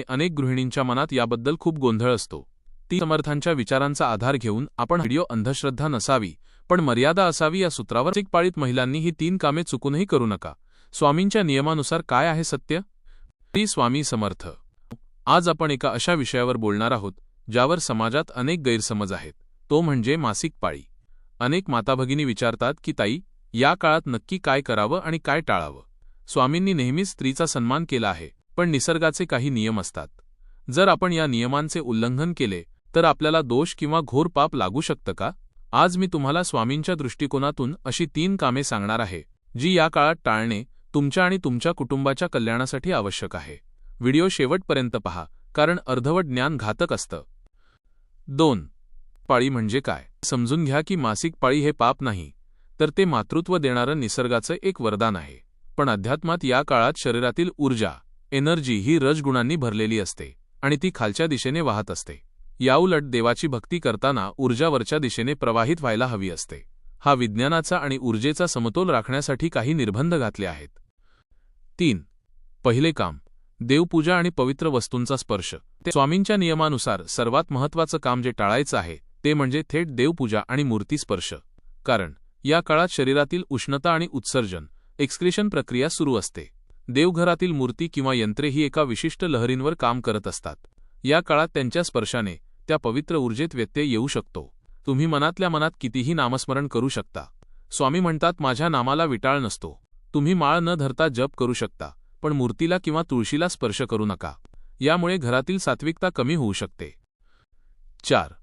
अनेक गृहिणींच्या मनात याबद्दल खूप गोंधळ असतो। ती समर्थांच्या विचारांचा आधार घेऊन आपण व्हिडिओ अंधश्रद्धा नसावी पण मर्यादा असावी या सूत्रावर मासिक पाळीत महिलांनी ही 3 कामे चुकूनही करू नका। स्वामींच्या नियमानुसार काय आहे सत्य? श्री स्वामी समर्थ। आज आपण एका अशा विषयावर बोलणार आहोत ज्यावर समाजात अनेक गैरसमज आहेत, तो म्हणजे मासिक पाळी। अनेक माताभगिनी विचारतात की ताई, या काळात नक्की काय करावं आणि काय टाळावं? स्वामींनी नेहमीच स्त्रीचा सन्मान केला आहे, पण निसर्गाचे काही नियम असतात। जर आपण या नियमांचे उल्लंघन केले तर आपल्याला दोष किंवा घोर पाप लागू शकतं का? आज मी तुम्हाला स्वामींच्या दृष्टिकोनातून अशी 3 कामे सांगणार आहे जी या काळात टाळणे तुमच्या आणि तुमच्या कुटुंबाच्या कल्याणासाठी आवश्यक आहे। व्हिडिओ शेवटपर्यंत पहा, कारण अर्धवट ज्ञान घातक असतं। 2. पाळी म्हणजे काय? समजून घ्या की मासिक पाळी हे पाप नाही, तर ते मातृत्व देणारं निसर्गाचं एक वरदान आहे। पण अध्यात्मात या काळात शरीरातील ऊर्जा, एनर्जी ही रजगुणांनी भरलेली असते आणि ती खालच्या दिशेने वाहत असते। याउलट देवाची भक्ती करताना ऊर्जा वरच्या दिशेने प्रवाहित व्हायला हवी असते। हा विज्ञानाचा आणि ऊर्जेचा समतोल राखण्यासाठी काही निर्बंध घातले आहेत। 3. पहिले काम, देवपूजा आणि पवित्र वस्तूंचा स्पर्श। स्वामींच्या नियमानुसार सर्वात महत्त्वाचं काम जे टाळायचं आहे ते म्हणजे थेट देवपूजा आणि मूर्ती स्पर्श। कारण या काळात शरीरातील उष्णता आणि उत्सर्जन एक्सक्रीशन प्रक्रिया सुरू असते। देवघरातील मूर्ती किंवा यंत्रे ही एका विशिष्ट लहरींवर काम करत असतात। या काळात त्यांच्या स्पर्शाने त्या पवित्र ऊर्जेत व्यत्यय येऊ शकतो। तुम्ही मनातल्या मनात कितीही नामस्मरण करू शकता। स्वामी म्हणतात, माझ्या नामाला विटाळ नसतो। तुम्ही माळ न धरता जप करू शकता, पण मूर्तीला किंवा तुळशीला स्पर्श करू नका। यामुळे घरातील सात्विकता कमी होऊ शकते। 4.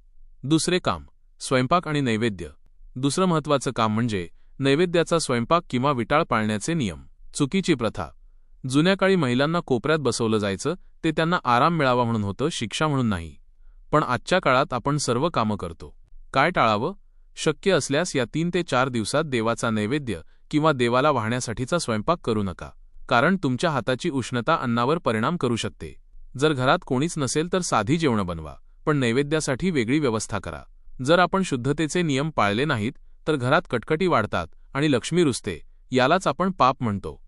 दुसरे काम, स्वयंपाक आणि नैवेद्य। दुसरं महत्त्वाचं काम म्हणजे नैवेद्याचा स्वयंपाक किंवा विटाळ पाळण्याचे नियम। चुकीची प्रथा। जुन्या काळी महिलांना कोपऱ्यात बसवलं जायचं, ते त्यांना आराम मिळावा म्हणून होतं, शिक्षा म्हणून नाही। पण आजच्या काळात आपण सर्व कामं करतो। काय टाळावं? शक्य असल्यास या 3 ते 4 दिवसात देवाचा नैवेद्य किंवा देवाला वाहण्यासाठीचा स्वयंपाक करू नका, कारण तुमच्या हाताची उष्णता अन्नावर परिणाम करू शकते। जर घरात कोणीच नसेल तर साधी जेवणं बनवा, पण नैवेद्यासाठी वेगळी व्यवस्था करा। जर आपण शुद्धतेचे नियम पाळले नाहीत तर घरात कटकटी वाढतात आणि लक्ष्मी रुजते, यालाच आपण पाप म्हणतो।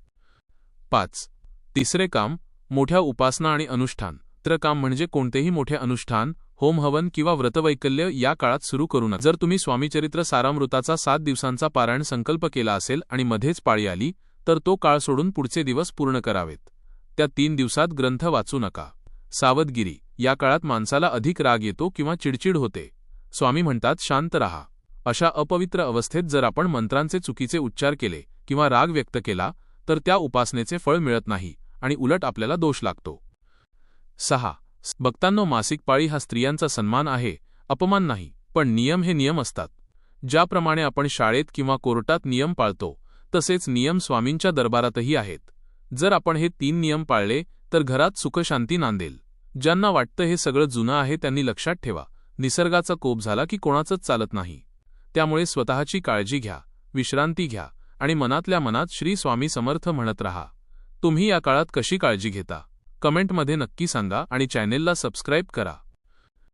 5. तिसरे काम, मोठ्या उपासना आणि अनुष्ठान। तिसरं काम म्हणजे कोणतेही मोठे अनुष्ठान, होम हवन किंवा व्रतवैकल्य या काळात सुरू करू नका। जर तुम्ही स्वामीचरित्र सारामृताचा 7 दिवसांचा पारायण संकल्प केला असेल आणि मध्येच पाळी आली तर तो काळ सोडून पुढचे दिवस पूर्ण करावेत। त्या 3 दिवसात ग्रंथ वाचू नका। सावधगिरी, या काळात माणसाला अधिक राग येतो किंवा चिडचिड होते। स्वामी म्हणतात, शांत रहा। अशा अपवित्र अवस्थेत जर आपण मंत्रांचे चुकीचे उच्चार केले किंवा राग व्यक्त केला तर त्या उपासनेचे फळ मिळत नाही आणि उलट आपल्याला दोष लागतो। 6. भक्तांनो, मासिक पाळी हा स्त्रियांचा सन्मान आहे, अपमान नाही। पण नियम हे नियम असतात। ज्याप्रमाणे आपण शाळेत किंवा कोर्टात नियम पाळतो, तसेच नियम स्वामींच्या दरबारातही आहेत। जर आपण हे 3 नियम पाळले तर घरात सुखशांती नांदेल। ज्यांना वाटतं हे सगळं जुनं आहे त्यांनी लक्षात ठेवा, निसर्गाचा कोप झाला की कोणाचंच चालत नाही। त्यामुळे स्वतःची काळजी घ्या, विश्रांती घ्या आणि मनातल्या मनात श्री स्वामी समर्थ म्हणत राहा। तुम्ही या काळात कशी काळजी घेता? कमेंटमध्ये नक्की सांगा आणि चॅनेलला सबस्क्राईब करा।